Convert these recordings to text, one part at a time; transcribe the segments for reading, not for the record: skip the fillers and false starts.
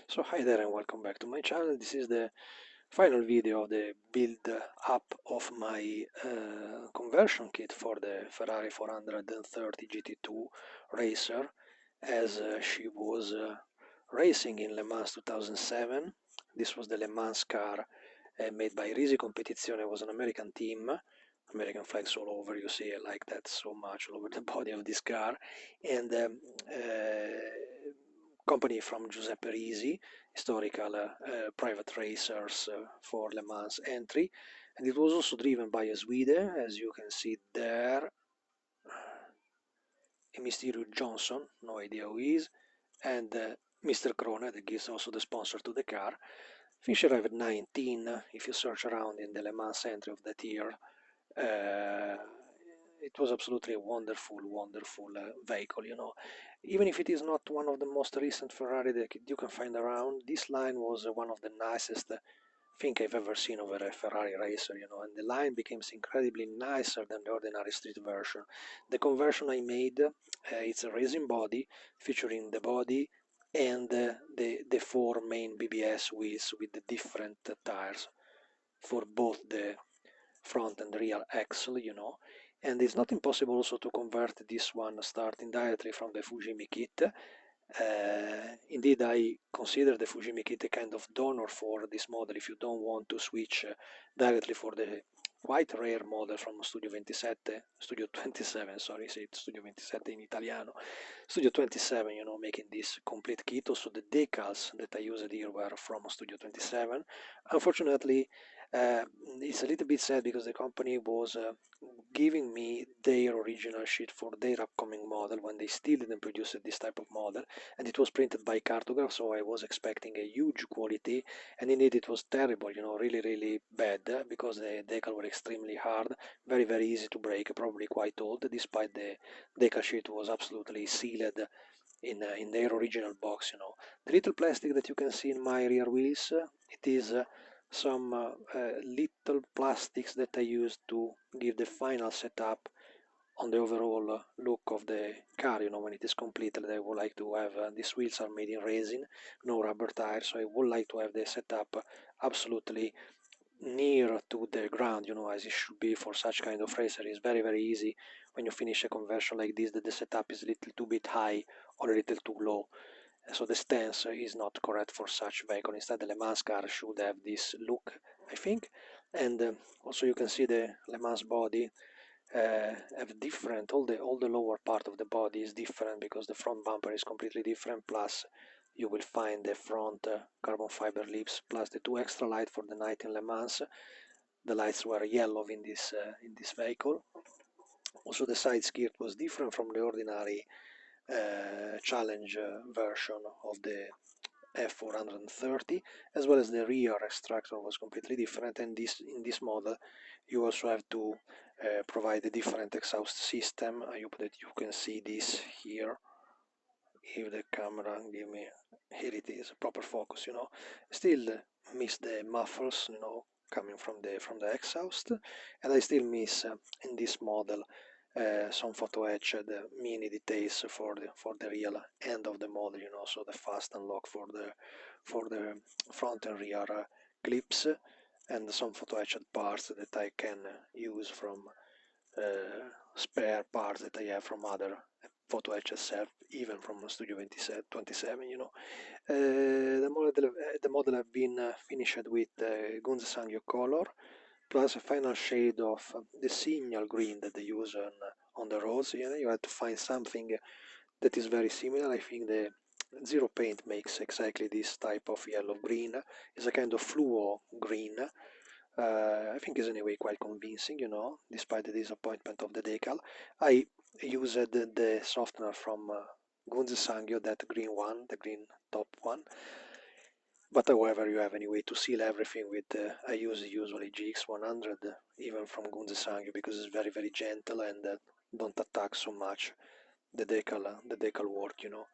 So hi there and welcome back to my channel. This is the final video of the build up of my conversion kit for the Ferrari 430 GT2 racer as she was racing in Le Mans 2007. This was the Le Mans car made by Risi Competizione. It was an American team. American flags all over, you see, I like that so much, all over the body of this car. And company from Giuseppe Risi, historical private racers for Le Mans entry, and it was also driven by a Swede, as you can see there, a Mysterio Johnson, no idea who he is, and Mr. Krone, that gives also the sponsor to the car. Finish arrived at 19. If you search around in the Le Mans entry of that year, it was absolutely a wonderful, wonderful vehicle, you know. Even if it is not one of the most recent Ferrari that you can find around, this line was one of the nicest thing I've ever seen over a Ferrari racer, you know, and the line becomes incredibly nicer than the ordinary street version. The conversion I made, it's a resin body featuring the body and the four main BBS wheels with the different tires for both the front and rear axle, you know. And it's not impossible also to convert this one starting directly from the Fujimi kit. Indeed, I consider the Fujimi kit a kind of donor for this model if you don't want to switch directly for the quite rare model from Studio 27, sorry, say Studio 27 in Italiano, Studio 27, you know, making this complete kit. Also the decals that I used here were from Studio 27. Unfortunately, it's a little bit sad because the company was giving me their original sheet for their upcoming model when they still didn't produce this type of model, and it was printed by cartograph, so I was expecting a huge quality, and indeed it was terrible, you know, really really bad, because the decal were extremely hard, very very easy to break, probably quite old, despite the decal sheet was absolutely sealed in their original box, you know. The little plastic that you can see in my rear wheels, it is some little plastics that I used to give the final setup on the overall look of the car, you know, when it is completed. I would like to have, these wheels are made in resin, no rubber tires, so I would like to have the setup absolutely near to the ground, you know, as it should be for such kind of racer. It's very very easy when you finish a conversion like this that the setup is a little too bit high or a little too low, so the stance is not correct for such vehicle. Instead the Le Mans car should have this look, I think. And also you can see the Le Mans body have different, all the lower part of the body is different because the front bumper is completely different, plus you will find the front carbon fiber lips, plus the two extra lights for the night in Le Mans. The lights were yellow in this vehicle. Also the side skirt was different from the ordinary challenge version of the f430, as well as the rear extractor was completely different, and in this model you also have to provide a different exhaust system. I hope that you can see this here. If the camera give me, here it is, proper focus, you know. Still miss the muffles, you know, coming from the exhaust, and I still miss in this model some photo etched mini details for the real end of the model, you know, so the fast unlock for the front and rear clips, and some photo etched parts that I can use from spare parts that I have from other photo etched self, even from Studio 27, you know. The model have been finished with Gunze Sangyo color, plus a final shade of the signal green that they use on the roads. You know, you have to find something that is very similar. I think the Zero Paint makes exactly this type of yellow green. It's a kind of fluo green. I think is anyway quite convincing, you know, despite the disappointment of the decal. I used the softener from Gunze Sangyo, that green one, the green top one. But however, you have anyway to seal everything with, I use usually GX100, even from Gunze Sangyo, because it's very very gentle and don't attack so much the decal work, you know.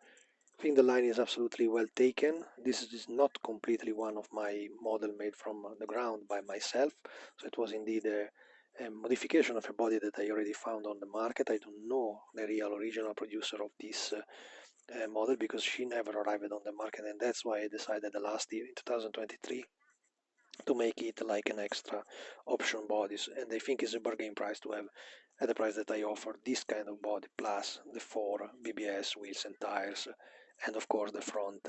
I think the line is absolutely well taken. This is not completely one of my model made from the ground by myself, so it was indeed a modification of a body that I already found on the market. I don't know the real original producer of this model because she never arrived on the market, and that's why I decided the last year in 2023 to make it like an extra option bodies, and I think it's a bargain price to have at the price that I offer this kind of body plus the 4 BBS wheels and tires, and of course the front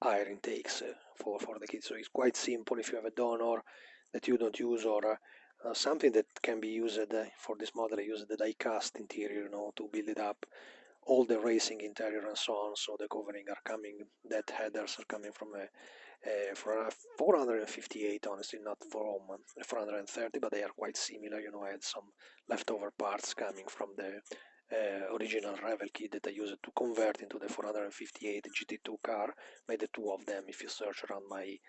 air intakes for the kit. So it's quite simple if you have a donor that you don't use, or something that can be used for this model. I use the die cast interior, to build it up, all the racing interior and so on. So the covering are coming, that headers are coming from for a 458, honestly, not from 430, but they are quite similar. I had some leftover parts coming from the original Revel kit that I used to convert into the 458 GT2 car. Made the two of them. If you search around my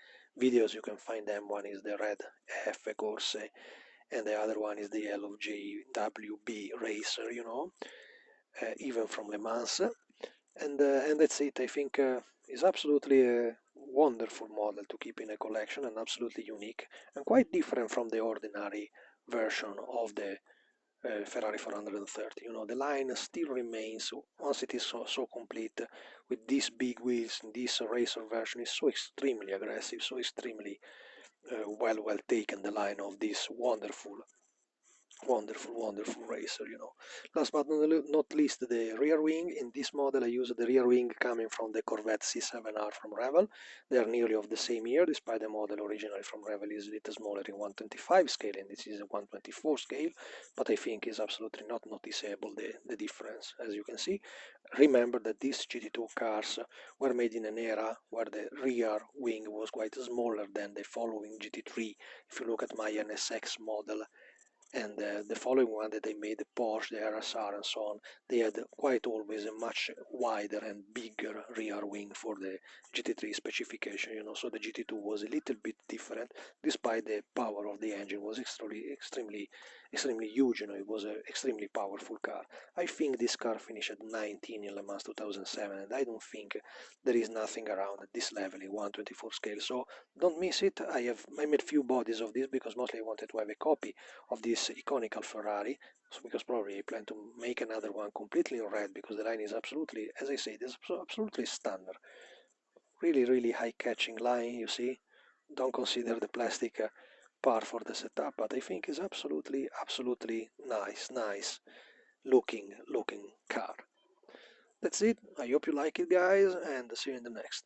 videos, you can find them. One is the red F Corse, and the other one is the yellow JWB Racer, even from LeMans. And that's it. I think it's absolutely a wonderful model to keep in a collection, and absolutely unique and quite different from the ordinary version of the Ferrari 430. The line still remains, once it is so complete, with these big wheels in this racer version, is so extremely aggressive, so extremely well taken, the line of this wonderful racer. Last but not least, the rear wing. In this model I use the rear wing coming from the Corvette C7R from Revel. They are nearly of the same year, despite the model originally from Revel is a little smaller in 125 scale, and this is a 124 scale, but I think is absolutely not noticeable, the difference. As you can see, remember that these GT2 cars were made in an era where the rear wing was quite smaller than the following GT3. If you look at my NSX model and the following one that they made, the Porsche, the RSR and so on, they had quite always a much wider and bigger rear wing for the GT3 specification, so the GT2 was a little bit different, despite the power of the engine was extremely huge. It was an extremely powerful car. I think this car finished at 19 in Le Mans 2007, and I don't think there is nothing around at this level in 124 scale, so don't miss it. I made few bodies of this because mostly I wanted to have a copy of this iconical Ferrari, because probably I plan to make another one completely in red, because the line is absolutely, as I said, is absolutely standard. Really high-catching line, you see. Don't consider the plastic part for the setup, but I think it's absolutely nice looking car. That's it. I hope you like it, guys, and see you in the next.